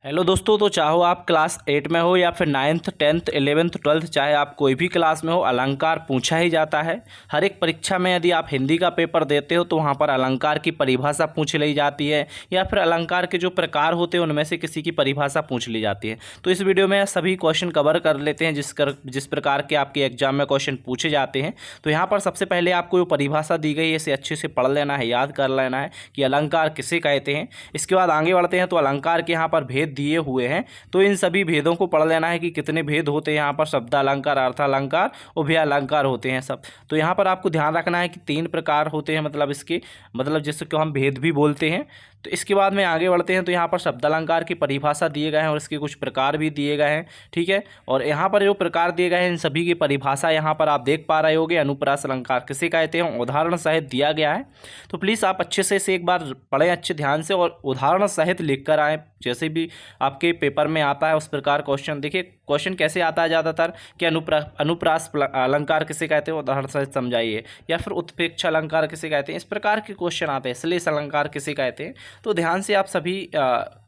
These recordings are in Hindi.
हेलो दोस्तों, तो चाहो आप क्लास 8 में हो या फिर 9th 10th 11th 12th, चाहे आप कोई भी क्लास में हो, अलंकार पूछा ही जाता है। हर एक परीक्षा में यदि आप हिंदी का पेपर देते हो तो वहाँ पर अलंकार की परिभाषा पूछ ली जाती है या फिर अलंकार के जो प्रकार होते हैं उनमें से किसी की परिभाषा पूछ ली जाती है। तो इस वीडियो में सभी क्वेश्चन कवर कर लेते हैं जिस प्रकार के आपके एग्जाम में क्वेश्चन पूछे जाते हैं। तो यहाँ पर सबसे पहले आपको जो परिभाषा दी गई है इसे अच्छे से पढ़ लेना है, याद कर लेना है कि अलंकार किसे कहते हैं। इसके बाद आगे बढ़ते हैं। तो अलंकार के यहाँ पर भेद दिए हुए हैं, तो इन सभी भेदों को पढ़ लेना है कि कितने भेद होते हैं। यहाँ पर शब्दालंकार, अर्थालंकार, उभयालंकार होते हैं सब। तो यहाँ पर आपको ध्यान रखना है कि 3 प्रकार होते हैं, मतलब इसके जिसको हम भेद भी बोलते हैं। तो इसके बाद में आगे बढ़ते हैं। तो यहाँ पर शब्दालंकार की परिभाषा दिए गए हैं और इसके कुछ प्रकार भी दिए गए हैं, ठीक है। और यहाँ पर जो प्रकार दिए गए हैं इन सभी की परिभाषा यहाँ पर आप देख पा रहे होंगे। अनुप्रास अलंकार किसे कहते हैं, उदाहरण सहित दिया गया है। तो प्लीज़ आप अच्छे से इसे एक बार पढ़ें अच्छे ध्यान से और उदाहरण सहित लिख कर आएँ। जैसे भी आपके पेपर में आता है उस प्रकार क्वेश्चन देखिए। क्वेश्चन कैसे आता है ज़्यादातर कि अनुप्रास अलंकार किसे कहते हैं, उदाहरण सहित समझाइए। या फिर उत्प्रेक्षा अलंकार किसे कहते हैं, इस प्रकार के क्वेश्चन आते हैं। श्लेष अलंकार किसे कहते हैं। तो ध्यान से आप सभी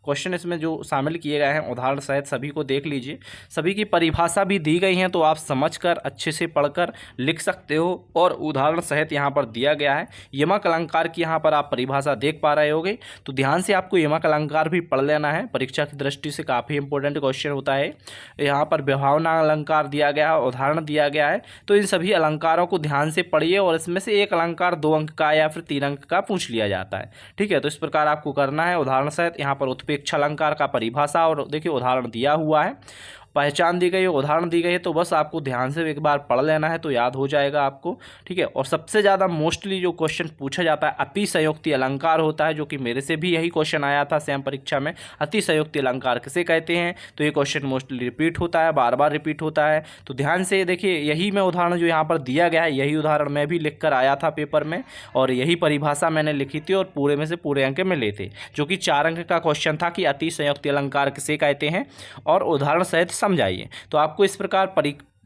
क्वेश्चन इसमें जो शामिल किए गए हैं उदाहरण सहित सभी को देख लीजिए। सभी की परिभाषा भी दी गई हैं, तो आप समझकर अच्छे से पढ़कर लिख सकते हो। और उदाहरण सहित यहाँ पर दिया गया है। यमक अलंकार की यहाँ पर आप परिभाषा देख पा रहे होगे। तो ध्यान से आपको यमक अलंकार भी पढ़ लेना है, परीक्षा की दृष्टि से काफ़ी इंपॉर्टेंट क्वेश्चन होता है। यहाँ पर विभावना अलंकार दिया गया है, उदाहरण दिया गया है। तो इन सभी अलंकारों को ध्यान से पढ़िए और इसमें से एक अलंकार 2 अंक का या फिर 3 अंक का पूछ लिया जाता है, ठीक है। तो इस प्रकार आपको करना है। उदाहरण सहित यहाँ पर उत्प्रेक्षा अलंकार का परिभाषा और देखिए उदाहरण दिया हुआ है, पहचान दी गई है, उदाहरण दी गई है। तो बस आपको ध्यान से एक बार पढ़ लेना है तो याद हो जाएगा आपको, ठीक है। और सबसे ज़्यादा मोस्टली जो क्वेश्चन पूछा जाता है अतिशयोक्ति अलंकार होता है, जो कि मेरे से भी यही क्वेश्चन आया था सेम परीक्षा में। अतिशयोक्ति अलंकार किसे कहते हैं, तो ये क्वेश्चन मोस्टली रिपीट होता है, बार बार रिपीट होता है। तो ध्यान से देखिए, यही मैं उदाहरण जो यहाँ पर दिया गया है यही उदाहरण मैं भी लिख कर आया था पेपर में, और यही परिभाषा मैंने लिखी थी और पूरे में से पूरे अंक मिले थे, जो कि 4 अंक का क्वेश्चन था कि अतिशयोक्ति अलंकार किसे कहते हैं और उदाहरण सहित समझाइए। तो आपको इस प्रकार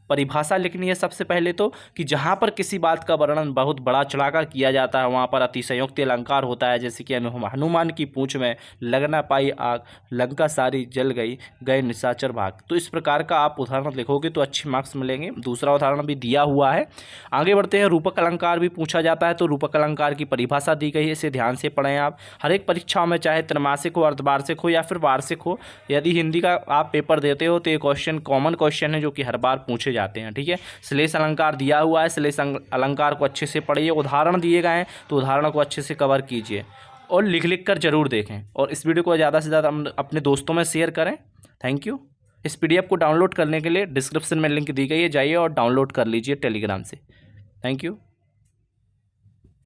परिभाषा लिखनी है सबसे पहले तो, कि जहाँ पर किसी बात का वर्णन बहुत बड़ा चढ़ाकर किया जाता है वहाँ पर अतिशयोक्ति अलंकार होता है। जैसे कि हनुमान की पूंछ में लग ना पाई आग, लंका सारी जल गई, गए निशाचर भाग। तो इस प्रकार का आप उदाहरण लिखोगे तो अच्छे मार्क्स मिलेंगे। दूसरा उदाहरण भी दिया हुआ है। आगे बढ़ते हैं। रूपक अलंकार भी पूछा जाता है, तो रूपक अलंकार की परिभाषा दी गई है, इसे ध्यान से पढ़ें आप। हर एक परीक्षाओं में चाहे त्रैमासिक हो, अर्धवार्षिक हो या फिर वार्षिक हो, यदि हिंदी का आप पेपर देते हो तो ये क्वेश्चन कॉमन क्वेश्चन है जो कि हर बार पूछे जाते हैं, ठीक है। श्लेष अलंकार दिया हुआ है, श्लेष अलंकार को अच्छे से पढ़िए। उदाहरण दिए गए हैं तो उदाहरणों को अच्छे से कवर कीजिए और लिख कर जरूर देखें। और इस वीडियो को ज़्यादा से ज़्यादा अपने दोस्तों में शेयर करें। Thank you. इस PDF को डाउनलोड करने के लिए डिस्क्रिप्शन में लिंक दी गई है, जाइए और डाउनलोड कर लीजिए टेलीग्राम से। Thank you.